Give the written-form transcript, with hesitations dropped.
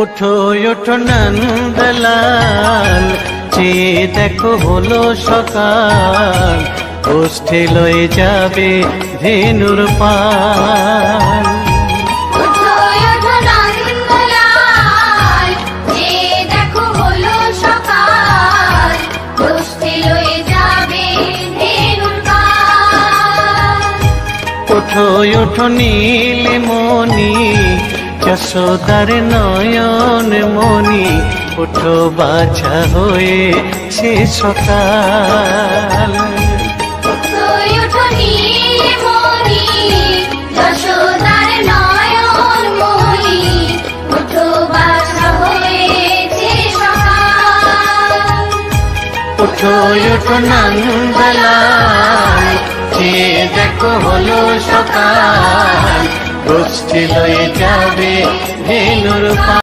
ওঠো ওঠো নন্দলাল, চেয়ে দেখো হলো সকাল, গোষ্ঠী লয়ে যাবে ধেনুর পাল। ওঠো ওঠো নন্দলাল, চেয়ে দেখো হলো সকাল, গোষ্ঠী লয়ে যাবে ধেনুর পাল। ওঠো ওঠো নীলমণি, যশোদার নয়ন মণি, ওঠো বাছা হয়েছে সকাল। ওঠো ওঠো নীলমণি, যশোদার নয়ন মণি, ওঠো বাছা হয়েছে সকাল। ওঠো ওঠো নন্দলাল, চেয়ে দেখো হলো সকাল, গোষ্ঠী লয়ে যাবে ধেনুর পাল।